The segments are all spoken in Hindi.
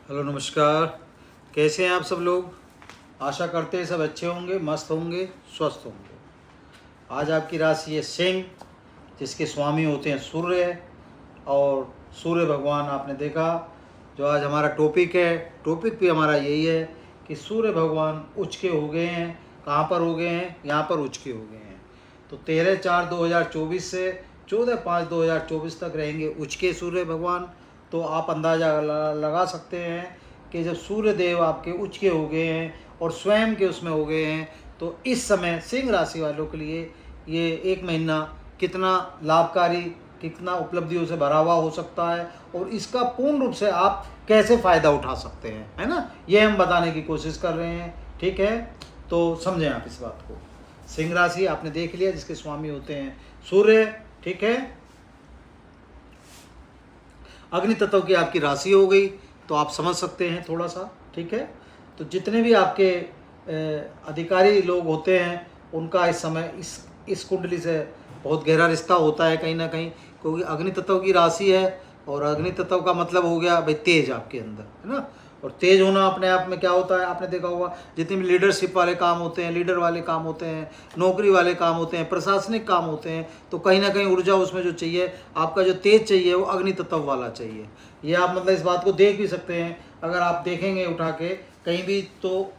हेलो नमस्कार। कैसे हैं आप सब लोग? आशा करते हैं सब अच्छे होंगे, मस्त होंगे, स्वस्थ होंगे। आज आपकी राशि है सिंह, जिसके स्वामी होते हैं सूर्य। और सूर्य भगवान आपने देखा, जो आज हमारा टॉपिक है, टॉपिक भी हमारा यही है कि सूर्य भगवान उच्च के हो गए हैं। कहाँ पर हो गए हैं? यहाँ पर उच्च के हो गए हैं। तो 13/4/2024 से 14/5/2024 तक रहेंगे उच्च के सूर्य भगवान। तो आप अंदाज़ा लगा सकते हैं कि जब सूर्य देव आपके उच्च के हो गए हैं और स्वयं के उसमें हो गए हैं, तो इस समय सिंह राशि वालों के लिए ये एक महीना कितना लाभकारी, कितना उपलब्धियों से भरा हुआ हो सकता है, और इसका पूर्ण रूप से आप कैसे फ़ायदा उठा सकते हैं, है ना, ये हम बताने की कोशिश कर रहे हैं। ठीक है, तो समझें आप इस बात को। सिंह राशि आपने देख लिया, जिसके स्वामी होते हैं सूर्य। ठीक है, अग्नि तत्व की आपकी राशि हो गई, तो आप समझ सकते हैं थोड़ा सा। ठीक है, तो जितने भी आपके अधिकारी लोग होते हैं, उनका इस समय इस कुंडली से बहुत गहरा रिश्ता होता है कहीं ना कहीं, क्योंकि अग्नि तत्व की राशि है। और अग्नि तत्व का मतलब हो गया भाई तेज आपके अंदर, है ना। और तेज होना अपने आप में क्या होता है, आपने देखा होगा, जितने भी लीडरशिप वाले काम होते हैं, लीडर वाले काम होते हैं, नौकरी वाले काम होते हैं, प्रशासनिक काम होते हैं, तो कहीं ना कहीं ऊर्जा उसमें जो चाहिए, आपका जो तेज चाहिए, वो अग्नि तत्व वाला चाहिए। ये आप मतलब इस बात को देख भी सकते हैं, अगर आप देखेंगे उठा के कहीं भी, तो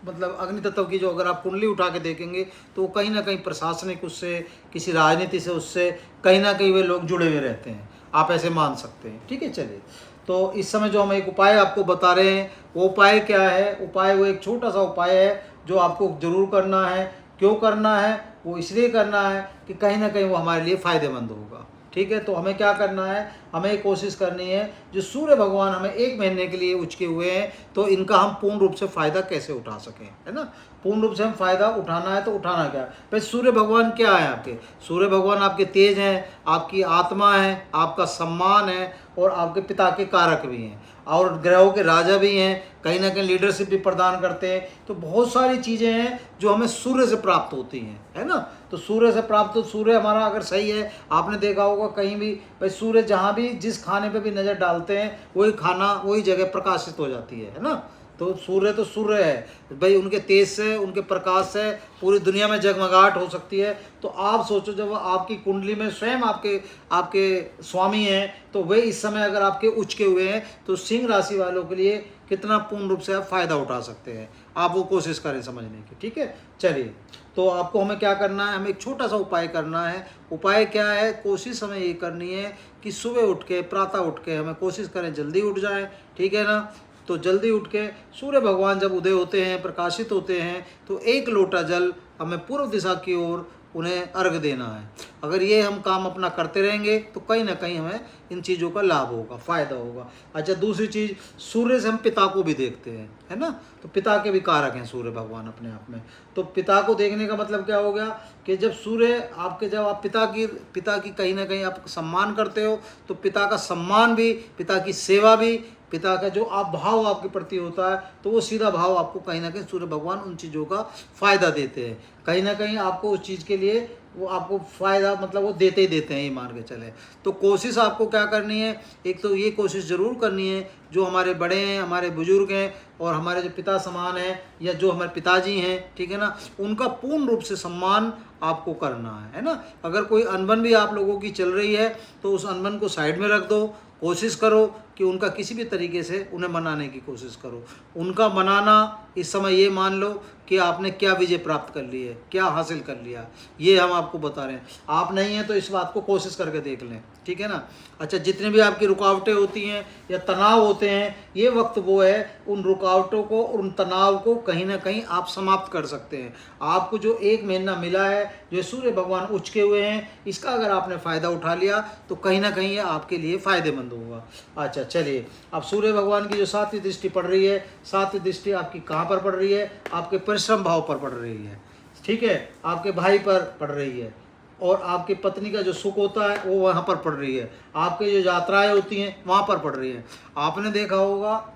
मतलब अग्नि तत्व की जो अगर आप कुंडली उठा के देखेंगे, तो कहीं ना कहीं प्रशासनिक उससे, किसी राजनीति से, उससे कहीं ना कहीं वे लोग जुड़े हुए रहते हैं। आप ऐसे मान सकते हैं। ठीक है, चलिए, तो इस समय जो हम एक उपाय आपको बता रहे हैं, वो उपाय क्या है? उपाय वो एक छोटा सा उपाय है जो आपको जरूर करना है। क्यों करना है? वो इसलिए करना है कि कहीं ना कहीं वो हमारे लिए फ़ायदेमंद होगा। ठीक है, तो हमें क्या करना है, हमें कोशिश करनी है, जो सूर्य भगवान हमें एक महीने के लिए उचके हुए हैं, तो इनका हम पूर्ण रूप से फ़ायदा कैसे उठा सकें, है ना। पूर्ण रूप से हम फ़ायदा उठाना है, तो उठाना क्या है भाई? सूर्य भगवान क्या है आपके? सूर्य भगवान आपके तेज हैं, आपकी आत्मा है, आपका सम्मान है, और आपके पिता के कारक भी हैं, और ग्रहों के राजा भी हैं, कहीं ना कहीं लीडरशिप भी प्रदान करते हैं। तो बहुत सारी चीज़ें हैं जो हमें सूर्य से प्राप्त होती हैं, है ना। तो सूर्य से प्राप्त, तो सूर्य हमारा अगर सही है, आपने देखा होगा कहीं भी भाई, सूर्य जहाँ भी जिस खाने पे भी नज़र डालते हैं, वही खाना वही जगह प्रकाशित हो जाती है ना। तो सूर्य है भाई, उनके तेज से, उनके प्रकाश से पूरी दुनिया में जगमगाहट हो सकती है। तो आप सोचो, जब आपकी कुंडली में स्वयं आपके आपके स्वामी हैं, तो वे इस समय अगर आपके उचके हुए हैं, तो सिंह राशि वालों के लिए कितना पूर्ण रूप से आप फ़ायदा उठा सकते हैं। आप वो कोशिश करें समझने की। ठीक है, चलिए, तो आपको हमें क्या करना है, हमें एक छोटा सा उपाय करना है। उपाय क्या है? कोशिश हमें ये करनी है कि सुबह उठ के, प्रातः उठ के, हमें कोशिश करें जल्दी उठ जाएं। ठीक है ना। तो जल्दी उठ के सूर्य भगवान जब उदय होते हैं, प्रकाशित होते हैं, तो 1 लोटा जल हमें पूर्व दिशा की ओर उन्हें अर्घ देना है। अगर ये हम काम अपना करते रहेंगे, तो कहीं ना कहीं हमें इन चीज़ों का लाभ होगा, फ़ायदा होगा। अच्छा, दूसरी चीज़, सूर्य से हम पिता को भी देखते हैं, है ना। तो पिता के भी कारक हैं सूर्य भगवान अपने आप में। तो पिता को देखने का मतलब क्या हो गया कि जब सूर्य आपके, जब आप पिता की कहीं ना कहीं आप सम्मान करते हो, तो पिता का सम्मान भी, पिता की सेवा भी, पिता का जो आप भाव आपके प्रति होता है, तो वो सीधा भाव आपको कहीं ना कहीं सूर्य भगवान उन चीज़ों का फ़ायदा देते हैं। कहीं ना कहीं आपको उस चीज़ के लिए वो आपको फ़ायदा, मतलब वो देते ही देते हैं, ये मान के चले। तो कोशिश आपको क्या करनी है, एक तो ये कोशिश ज़रूर करनी है, जो हमारे बड़े हैं, हमारे बुजुर्ग हैं, और हमारे जो पिता समान हैं, या जो हमारे पिताजी हैं, ठीक है ना, उनका पूर्ण रूप से सम्मान आपको करना है ना। अगर कोई अनबन भी आप लोगों की चल रही है, तो उस अनबन को साइड में रख दो। कोशिश करो कि उनका किसी भी तरीके से उन्हें मनाने की कोशिश करो। उनका मनाना, इस समय ये मान लो कि आपने क्या विजय प्राप्त कर ली है, क्या हासिल कर लिया, ये हम आपको बता रहे हैं। आप नहीं हैं तो इस बात को कोशिश करके देख लें। ठीक है ना। अच्छा, जितने भी आपकी रुकावटें होती हैं या तनाव होते हैं, ये वक्त वो है, उन रुकावटों को, उन तनाव को कहीं ना कहीं आप समाप्त कर सकते हैं। आपको जो एक महीना मिला है, जो सूर्य भगवान उचके हुए हैं, इसका अगर आपने फ़ायदा उठा लिया, तो कहीं ना कहीं ये आपके लिए फ़ायदेमंद होगा। अच्छा, चलिए, अब सूर्य भगवान की जो 7वीं दृष्टि पड़ रही है, 7वीं दृष्टि आपकी कहाँ पर पड़ रही है? आपके परिश्रम भाव पर पड़ रही है। ठीक है, आपके भाई पर पड़ रही है, और आपकी पत्नी का जो सुख होता है वो वहाँ पर पड़ रही है। आपकी जो यात्राएं होती हैं वहाँ पर पड़ रही है। आपने देखा होगा,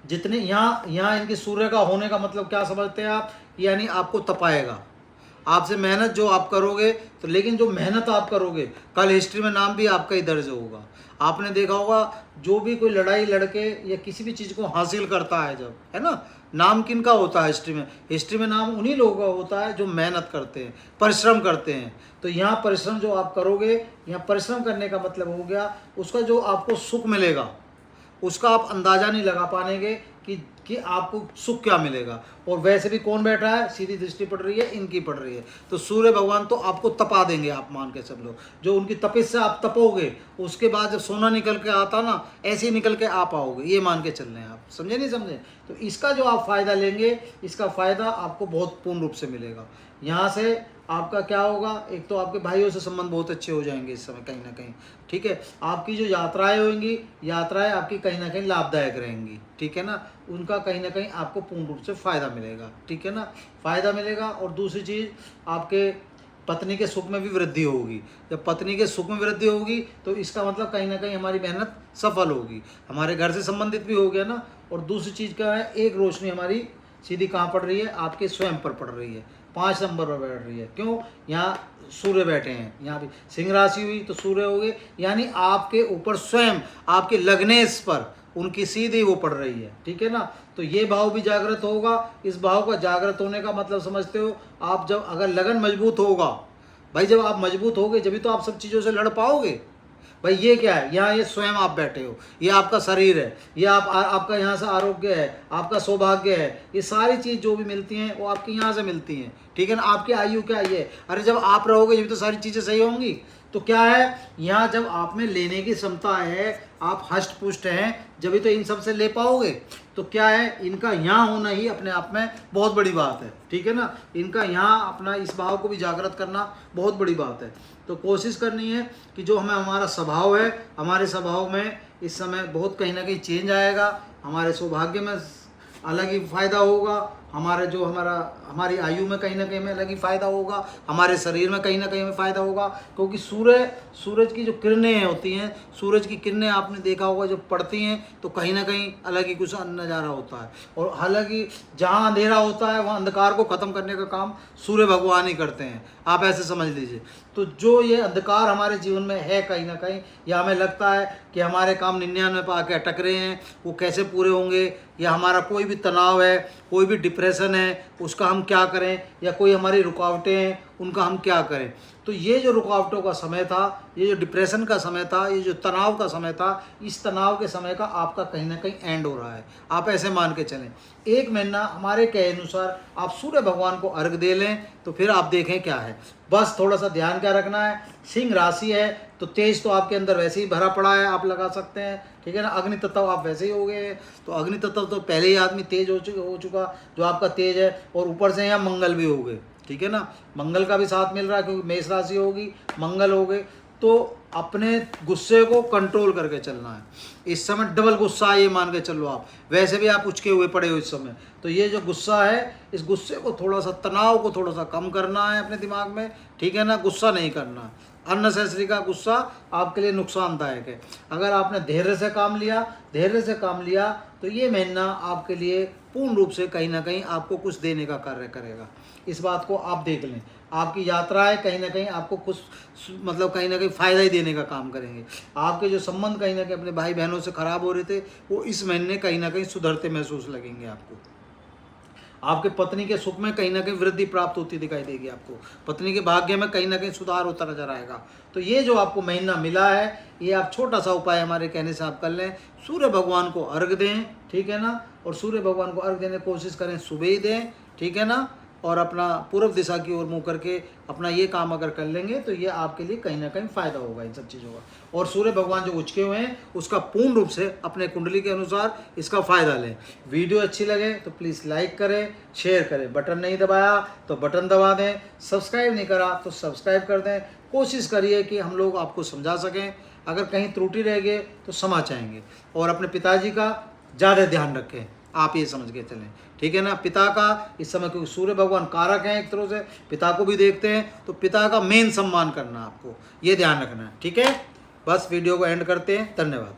जितने यहाँ इनके सूर्य का होने का मतलब क्या समझते हैं आप? यानी आपको तपाएगा, आपसे मेहनत जो आप करोगे, तो लेकिन जो मेहनत आप करोगे कल हिस्ट्री में नाम भी आपका ही दर्ज होगा। आपने देखा होगा जो भी कोई लड़ाई लड़के या किसी भी चीज़ को हासिल करता है जब, है ना, नाम किन का होता है हिस्ट्री में? हिस्ट्री में नाम उन्हीं लोगों का होता है जो मेहनत करते हैं, परिश्रम करते हैं। तो यहाँ परिश्रम जो आप करोगे, यहाँ परिश्रम करने का मतलब हो गया उसका जो आपको सुख मिलेगा उसका आप अंदाज़ा नहीं लगा पाएंगे कि आपको सुख क्या मिलेगा। और वैसे भी कौन बैठा है, सीधी दृष्टि पड़ रही है, इनकी पड़ रही है, तो सूर्य भगवान तो आपको तपा देंगे। आप मान के सब लोग, जो उनकी तपिश से आप तपोगे, उसके बाद जब सोना निकल के आता ना, ऐसे ही निकल के आप आओगे, ये मान के चल रहे हैं आप। समझे नहीं समझे? तो इसका जो आप फ़ायदा लेंगे, इसका फ़ायदा आपको बहुत पूर्ण रूप से मिलेगा। यहाँ से आपका क्या होगा, एक तो आपके भाइयों से संबंध बहुत अच्छे हो जाएंगे इस समय कहीं ना कहीं, ठीक है। आपकी जो यात्राएं होंगी, यात्राएं आपकी कहीं ना कहीं लाभदायक रहेंगी, ठीक है ना, उनका कहीं ना कहीं आपको पूर्ण रूप से फ़ायदा मिलेगा, ठीक है ना, फ़ायदा मिलेगा। और दूसरी चीज़, आपके पत्नी के सुख में भी वृद्धि होगी। जब पत्नी के सुख में वृद्धि होगी तो इसका मतलब कहीं ना कहीं हमारी मेहनत सफल होगी, हमारे घर से संबंधित भी हो गया ना। और दूसरी चीज़ क्या है, एक रोशनी हमारी सीधी कहाँ पड़ रही है, आपके स्वयं पर पड़ रही है, 5 नंबर पर बैठ रही है। क्यों? यहाँ सूर्य बैठे हैं, यहाँ भी सिंह राशि हुई तो सूर्य हो गए, यानी आपके ऊपर स्वयं आपके लग्नेश पर उनकी सीधी वो पड़ रही है, ठीक है ना। तो ये भाव भी जागृत होगा। इस भाव का जागृत होने का मतलब समझते हो आप, जब अगर लगन मजबूत होगा भाई, जब आप मजबूत होगे जब तो आप सब चीज़ों से लड़ पाओगे भाई। ये क्या है, यहाँ ये स्वयं आप बैठे हो, ये आपका शरीर है, ये आपका यहाँ से आरोग्य है, आपका सौभाग्य है, ये सारी चीज़ जो भी मिलती हैं वो आपकी यहाँ से मिलती हैं, ठीक है ना। आपकी आयु क्या है, अरे जब आप रहोगे जब तो सारी चीज़ें सही होंगी। तो क्या है, यहाँ जब आप में लेने की क्षमता है, आप हष्ट पुष्ट हैं, जब तो इन सब से ले पाओगे। तो क्या है, इनका यहाँ होना ही अपने आप में बहुत बड़ी बात है, ठीक है ना। इनका यहाँ अपना इस भाव को भी जागृत करना बहुत बड़ी बात है। तो कोशिश करनी है कि जो हमारा स्वभाव है, हमारे स्वभाव में इस समय बहुत कहीं ना कहीं चेंज आएगा, हमारे सौभाग्य में अलग ही फ़ायदा होगा, हमारे जो हमारी आयु में कहीं ना कहीं में अलग ही फ़ायदा होगा, हमारे शरीर में कहीं ना कहीं में फ़ायदा होगा। क्योंकि सूरज की जो किरणें होती हैं, सूरज की किरणें आपने देखा होगा जब पड़ती हैं तो कहीं ना कहीं अलग ही कुछ नज़ारा होता है। और हालांकि जहाँ अंधेरा होता है वहाँ अंधकार को ख़त्म करने का काम सूर्य भगवान ही करते हैं, आप ऐसे समझ लीजिए। तो जो ये अंधकार हमारे जीवन में है कहीं ना कहीं, या हमें लगता है कि हमारे काम 99 पे आके अटक रहे हैं, वो कैसे पूरे होंगे, या हमारा कोई भी तनाव है, कोई भी डिप्रेशन है, उसका हम क्या करें, या कोई हमारी रुकावटें हैं उनका हम क्या करें। तो ये जो रुकावटों का समय था, ये जो डिप्रेशन का समय था, ये जो तनाव का समय था, इस तनाव के समय का आपका कहीं ना कहीं एंड हो रहा है। आप ऐसे मान के चलें, 1 महीना हमारे कहे अनुसार आप सूर्य भगवान को अर्घ दे लें, तो फिर आप देखें क्या है। बस थोड़ा सा ध्यान क्या रखना है, सिंह राशि है तो तेज तो आपके अंदर वैसे ही भरा पड़ा है, आप लगा सकते हैं, ठीक है ना। अग्नि तत्व आप वैसे ही हो गए हैं, तो अग्नि तत्व तो पहले ही आदमी तेज हो चुका जो आपका तेज है। और ऊपर से यहाँ मंगल भी हो गए, ठीक है ना, मंगल का भी साथ मिल रहा है क्योंकि मेष राशि होगी, मंगल हो गए। तो अपने गुस्से को कंट्रोल करके चलना है इस समय। डबल गुस्सा है ये मान के चलो आप, वैसे भी आप उचके हुए पड़े हो इस समय। तो ये जो गुस्सा है, इस गुस्से को थोड़ा सा, तनाव को थोड़ा सा कम करना है अपने दिमाग में, ठीक है ना। गुस्सा नहीं करना, अननेसेसरी का गुस्सा आपके लिए नुकसानदायक है। अगर आपने धैर्य से काम लिया तो ये महीना आपके लिए पूर्ण रूप से कहीं ना कहीं आपको कुछ देने का कार्य करेगा। इस बात को आप देख लें, आपकी यात्राएं कहीं ना कहीं आपको कुछ मतलब कहीं ना कहीं फ़ायदा ही देने का काम करेंगे। आपके जो संबंध कहीं ना कहीं अपने भाई बहनों से ख़राब हो रहे थे, वो इस महीने कहीं ना कहीं सुधरते महसूस लगेंगे आपको। आपके पत्नी के सुख में कहीं ना कहीं वृद्धि प्राप्त होती दिखाई देगी आपको, पत्नी के भाग्य में कहीं ना कहीं सुधार होता नजर आएगा। तो ये जो आपको महीना मिला है, ये आप छोटा सा उपाय हमारे कहने से आप कर लें, सूर्य भगवान को अर्घ दें, ठीक है ना। और सूर्य भगवान को अर्घ देने की कोशिश करें सुबह ही दें, ठीक है ना। और अपना पूर्व दिशा की ओर मुँह करके अपना ये काम अगर कर लेंगे तो ये आपके लिए कहीं ना कहीं फ़ायदा होगा इन सब चीज़ों का। और सूर्य भगवान जो उचके हुए हैं उसका पूर्ण रूप से अपने कुंडली के अनुसार इसका फ़ायदा लें। वीडियो अच्छी लगे तो प्लीज़ लाइक करें, शेयर करें, बटन नहीं दबाया तो बटन दबा दें, सब्सक्राइब नहीं करा तो सब्सक्राइब कर दें। कोशिश करिए कि हम लोग आपको समझा सकें, अगर कहीं त्रुटि रह गए तो क्षमा चाहेंगे। और अपने पिताजी का ज़्यादा ध्यान रखें, आप ये समझ के चलें, ठीक है ना। पिता का इस समय, क्योंकि सूर्य भगवान कारक हैं एक तरह से, पिता को भी देखते हैं, तो पिता का मेन सम्मान करना आपको, ये ध्यान रखना है, ठीक है। बस वीडियो को एंड करते हैं, धन्यवाद।